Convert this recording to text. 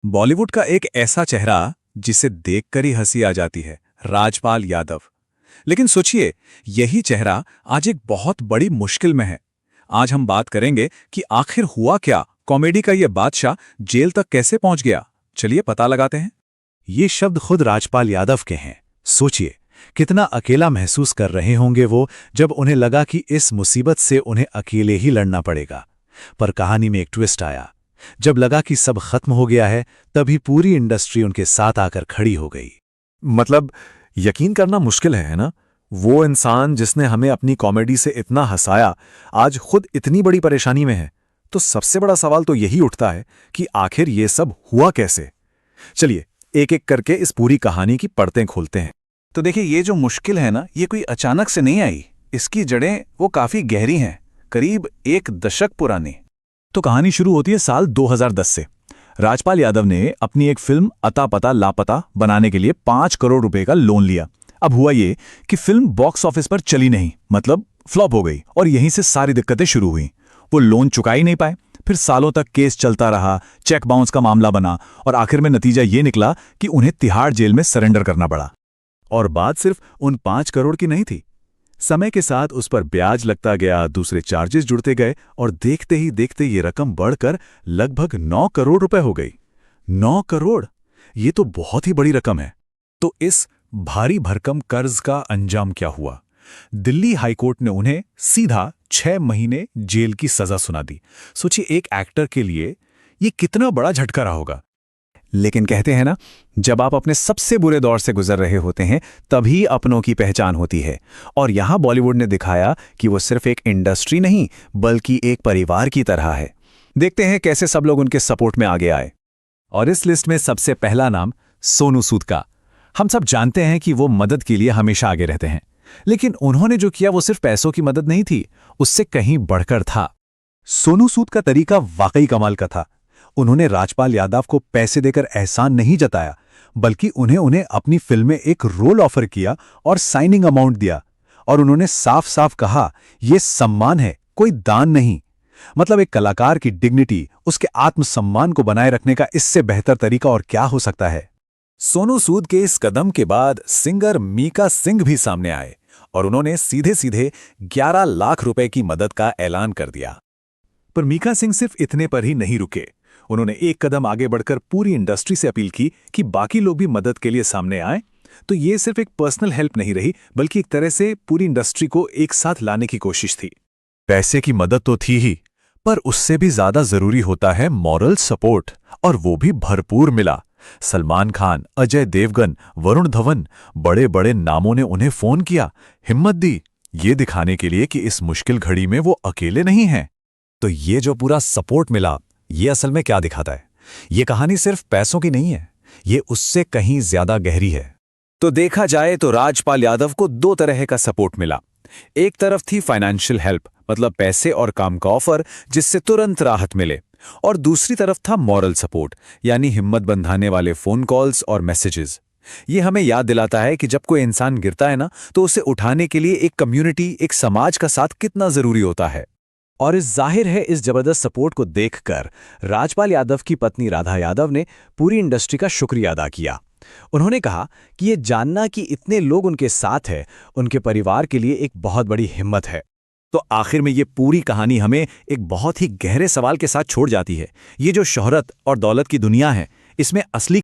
बॉलीवुड का एक ऐसा चेहरा जिसे देखकर ही हंसी आ जाती है, राजपाल यादव। लेकिन सोचिए, यही चेहरा आज एक बहुत बड़ी मुश्किल में है। आज हम बात करेंगे कि आखिर हुआ क्या, कॉमेडी का ये बादशाह जेल तक कैसे पहुंच गया। चलिए पता लगाते हैं। ये शब्द खुद राजपाल यादव के हैं। सोचिए, कितना अकेला महसूस कर रहे होंगे वो जब उन्हें लगा कि इस मुसीबत से उन्हें अकेले ही लड़ना पड़ेगा। पर कहानी में एक ट्विस्ट आया। जब लगा कि सब खत्म हो गया है, तभी पूरी इंडस्ट्री उनके साथ आकर खड़ी हो गई। मतलब यकीन करना मुश्किल है ना? वो इंसान जिसने हमें अपनी कॉमेडी से इतना हंसाया, आज खुद इतनी बड़ी परेशानी में है। तो सबसे बड़ा सवाल तो यही उठता है कि आखिर ये सब हुआ कैसे। चलिए एक एक करके इस पूरी कहानी की परतें खोलते हैं। तो देखिए, ये जो मुश्किल है ना, ये कोई अचानक से नहीं आई। इसकी जड़ें वो काफी गहरी हैं, करीब एक दशक पुरानी। तो कहानी शुरू होती है साल 2010 से। राजपाल यादव ने अपनी एक फिल्म अता पता लापता बनाने के लिए 5 करोड़ रुपए का लोन लिया। अब हुआ ये कि फिल्म बॉक्स ऑफिस पर चली नहीं, मतलब फ्लॉप हो गई, और यहीं से सारी दिक्कतें शुरू हुई। वो लोन चुका ही नहीं पाए, फिर सालों तक केस चलता रहा, चेक बाउंस का मामला बना, और आखिर में नतीजा ये निकला कि उन्हें तिहाड़ जेल में सरेंडर करना पड़ा। और बात सिर्फ उन 5 करोड़ की नहीं थी। समय के साथ उस पर ब्याज लगता गया, दूसरे चार्जेस जुड़ते गए, और देखते ही देखते ये रकम बढ़कर लगभग 9 करोड़ रुपए हो गई। 9 करोड़, ये तो बहुत ही बड़ी रकम है। तो इस भारी भरकम कर्ज का अंजाम क्या हुआ? दिल्ली हाईकोर्ट ने उन्हें सीधा 6 महीने जेल की सजा सुना दी। सोचिए, एक एक्टर के लिए ये कितना बड़ा झटका रहा होगा। लेकिन कहते हैं ना, जब आप अपने सबसे बुरे दौर से गुजर रहे होते हैं, तभी अपनों की पहचान होती है। और यहां बॉलीवुड ने दिखाया कि वो सिर्फ एक इंडस्ट्री नहीं, बल्कि एक परिवार की तरह है। देखते हैं कैसे सब लोग उनके सपोर्ट में आगे आए। और इस लिस्ट में सबसे पहला नाम सोनू सूद का। हम सब जानते हैं कि वो मदद के लिए हमेशा आगे रहते हैं, लेकिन उन्होंने जो किया वो सिर्फ पैसों की मदद नहीं थी, उससे कहीं बढ़कर था। सोनू सूद का तरीका वाकई कमाल का था। उन्होंने राजपाल यादव को पैसे देकर एहसान नहीं जताया, बल्कि उन्हें अपनी फिल्म में एक रोल ऑफर किया और साइनिंग अमाउंट दिया। और उन्होंने साफ साफ कहा, यह सम्मान है, कोई दान नहीं। मतलब एक कलाकार की डिग्निटी, उसके आत्मसम्मान को बनाए रखने का इससे बेहतर तरीका और क्या हो सकता है। सोनू सूद के इस कदम के बाद सिंगर मीका सिंह भी सामने आए, और उन्होंने सीधे सीधे 11 लाख रुपए की मदद का ऐलान कर दिया। पर मीका सिंह सिर्फ इतने पर ही नहीं रुके। उन्होंने एक कदम आगे बढ़कर पूरी इंडस्ट्री से अपील की कि बाकी लोग भी मदद के लिए सामने आएं। तो ये सिर्फ एक पर्सनल हेल्प नहीं रही, बल्कि एक तरह से पूरी इंडस्ट्री को एक साथ लाने की कोशिश थी। पैसे की मदद तो थी ही, पर उससे भी ज्यादा जरूरी होता है मॉरल सपोर्ट, और वो भी भरपूर मिला। सलमान खान, अजय देवगन, वरुण धवन, बड़े बड़े नामों ने उन्हें फोन किया, हिम्मत दी, ये दिखाने के लिए कि इस मुश्किल घड़ी में वो अकेले नहीं हैं। तो ये जो पूरा सपोर्ट मिला, ये असल में क्या दिखाता है? ये कहानी सिर्फ पैसों की नहीं है, ये उससे कहीं ज्यादा गहरी है। तो देखा जाए तो राजपाल यादव को 2 तरह का सपोर्ट मिला। एक तरफ थी फाइनेंशियल हेल्प, मतलब पैसे और काम का ऑफर जिससे तुरंत राहत मिले, और दूसरी तरफ था मॉरल सपोर्ट, यानी हिम्मत बंधाने वाले फोन कॉल्स और मैसेजेस। ये हमें याद दिलाता है कि जब कोई इंसान गिरता है ना, तो उसे उठाने के लिए एक कम्युनिटी, एक समाज का साथ कितना जरूरी होता है। और इस जाहिर है, इस जबरदस्त सपोर्ट को देखकर राजपाल यादव की पत्नी राधा यादव ने पूरी इंडस्ट्री का शुक्रिया अदा किया। उन्होंने कहा कि ये जानना कि इतने लोग उनके साथ हैं, उनके परिवार के लिए एक बहुत बड़ी हिम्मत है। तो आखिर में ये पूरी कहानी हमें एक बहुत ही गहरे सवाल के साथ छोड़ जाती है। ये जो शोहरत और दौलत की दुनिया है, इसमें असली